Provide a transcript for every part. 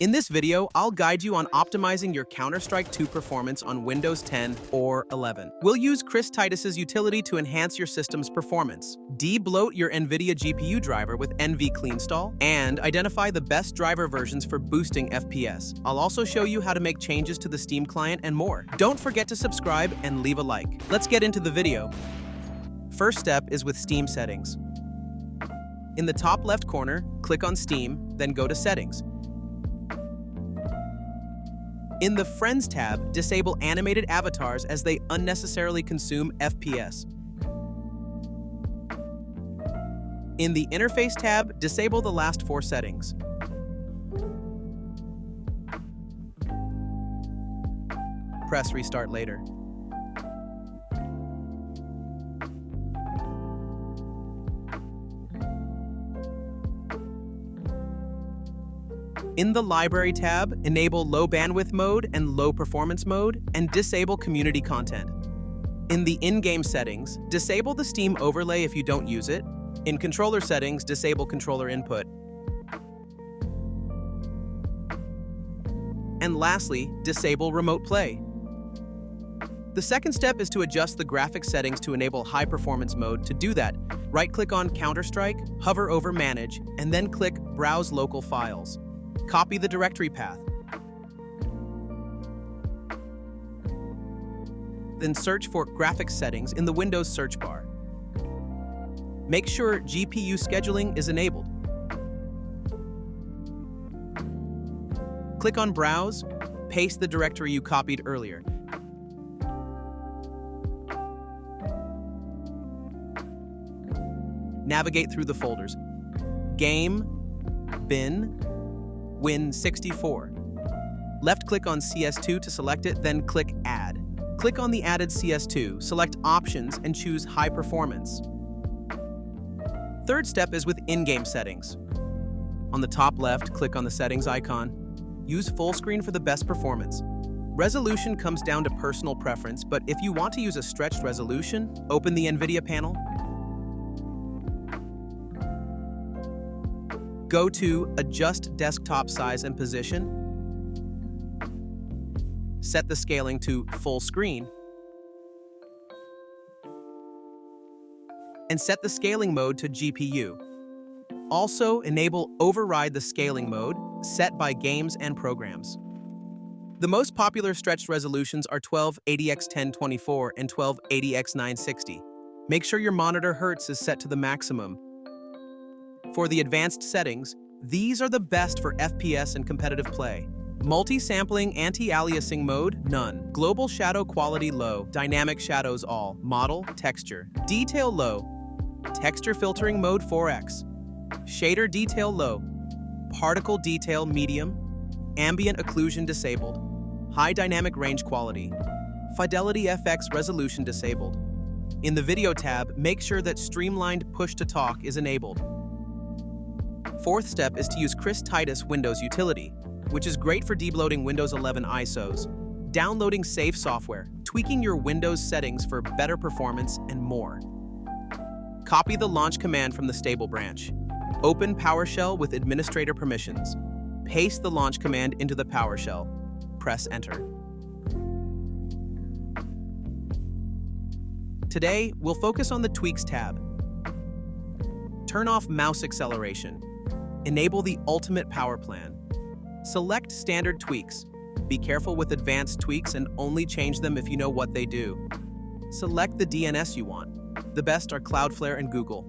In this video, I'll guide you on optimizing your Counter-Strike 2 performance on Windows 10 or 11. We'll use TITUS's utility to enhance your system's performance, de-bloat your NVIDIA GPU driver with NVCLEANSTALL, and identify the best driver versions for boosting FPS. I'll also show you how to make changes to the Steam client and more. Don't forget to subscribe and leave a like. Let's get into the video. First step is with Steam settings. In the top left corner, click on Steam, then go to Settings. In the Friends tab, disable animated avatars as they unnecessarily consume FPS. In the Interface tab, disable the last 4 settings. Press Restart later. In the Library tab, enable Low Bandwidth Mode and Low Performance Mode, and disable Community Content. In the in-game settings, disable the Steam overlay if you don't use it. In controller settings, disable controller input. And lastly, disable Remote Play. The second step is to adjust the graphics settings to enable High Performance Mode. To do that, right-click on Counter-Strike, hover over Manage, and then click Browse Local Files. Copy the directory path. Then search for Graphics Settings in the Windows search bar. Make sure GPU scheduling is enabled. Click on Browse, paste the directory you copied earlier. Navigate through the folders. Game, Bin, Win64. Left-click on CS2 to select it, then click Add. Click on the added CS2, select Options, and choose High Performance. Third step is with in-game settings. On the top left, click on the Settings icon. Use full screen for the best performance. Resolution comes down to personal preference, but if you want to use a stretched resolution, open the NVIDIA panel. Go to Adjust Desktop Size and Position. Set the scaling to full screen. And set the scaling mode to GPU. Also, enable Override the Scaling mode, set by games and programs. The most popular stretched resolutions are 1280x1024 and 1280x960. Make sure your monitor hertz is set to the maximum. For the advanced settings, these are the best for FPS and competitive play. Multi-sampling anti-aliasing mode, none. Global shadow quality low. Dynamic shadows all. Model, texture. Detail low. Texture filtering mode 4x. Shader detail low. Particle detail medium. Ambient occlusion disabled. High dynamic range quality. Fidelity FX resolution disabled. In the Video tab, make sure that Streamlined Push-to-Talk is enabled. Fourth step is to use TITUS Windows utility, which is great for debloating Windows 11 ISOs, downloading safe software, tweaking your Windows settings for better performance, and more. Copy the launch command from the stable branch. Open PowerShell with administrator permissions. Paste the launch command into the PowerShell. Press Enter. Today, we'll focus on the Tweaks tab. Turn off mouse acceleration. Enable the Ultimate Power Plan. Select Standard Tweaks. Be careful with advanced tweaks and only change them if you know what they do. Select the DNS you want. The best are Cloudflare and Google.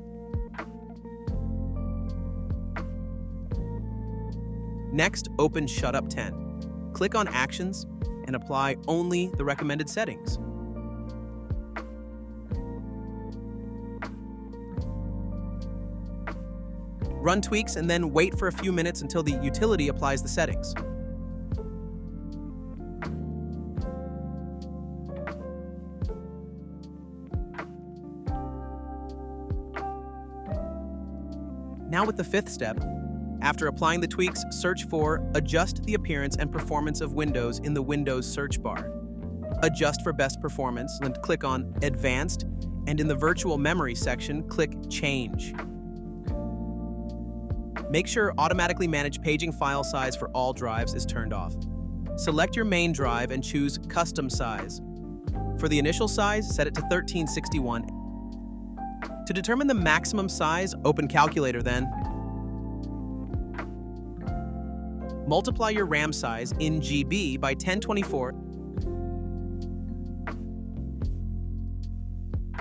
Next, open Shutup 10. Click on Actions and apply only the recommended settings. Run tweaks and then wait for a few minutes until the utility applies the settings. Now with the fifth step, after applying the tweaks, search for Adjust the appearance and performance of Windows in the Windows search bar. Adjust for best performance and click on Advanced, and in the Virtual Memory section, click Change. Make sure Automatically Manage Paging File Size for all drives is turned off. Select your main drive and choose Custom Size. For the initial size, set it to 1361. To determine the maximum size, open Calculator then. Multiply your RAM size in GB by 1024,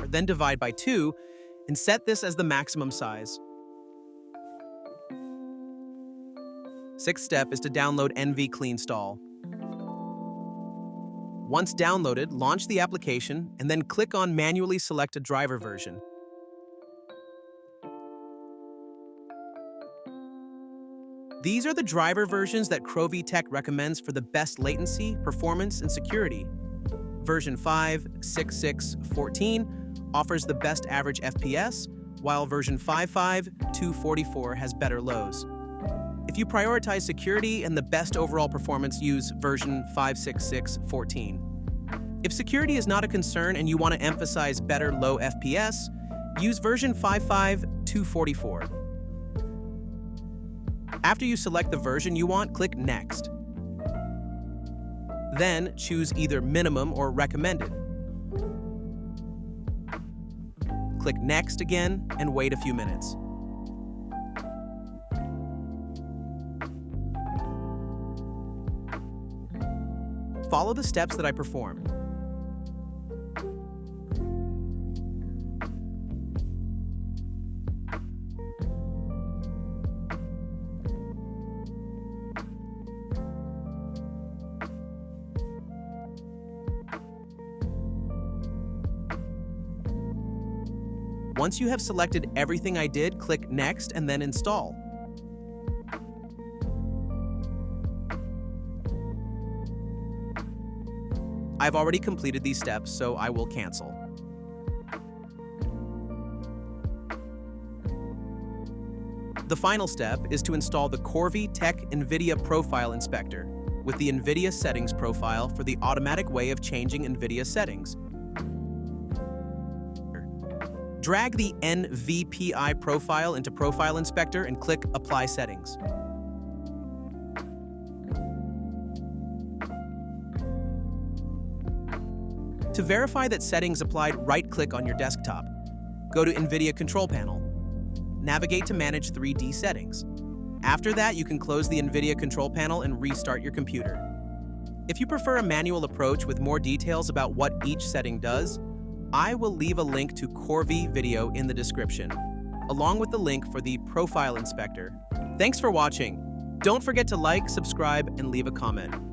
then divide by 2, and set this as the maximum size. Sixth step is to download NVCLEANSTALL. Once downloaded, launch the application and then click on Manually Select a Driver Version. These are the driver versions that Crovy Tech recommends for the best latency, performance, and security. Version 5.6.6.14 offers the best average FPS, while version 5.5.2.44 has better lows. If you prioritize security and the best overall performance, use version 5.6.6.14. If security is not a concern and you want to emphasize better low FPS, use version 5.5.2.44. After you select the version you want, click Next. Then choose either Minimum or Recommended. Click Next again and wait a few minutes. Follow the steps that I performed. Once you have selected everything I did, click Next and then Install. I've already completed these steps, so I will cancel. The final step is to install the Crovy Tech NVIDIA Profile Inspector with the NVIDIA Settings profile for the automatic way of changing NVIDIA settings. Drag the NVPI profile into Profile Inspector and click Apply Settings. To verify that settings applied, right-click on your desktop. Go to NVIDIA Control Panel. Navigate to Manage 3D Settings. After that, you can close the NVIDIA Control Panel and restart your computer. If you prefer a manual approach with more details about what each setting does, I will leave a link to Crovy video in the description, along with the link for the Profile Inspector. Thanks for watching. Don't forget to like, subscribe, and leave a comment.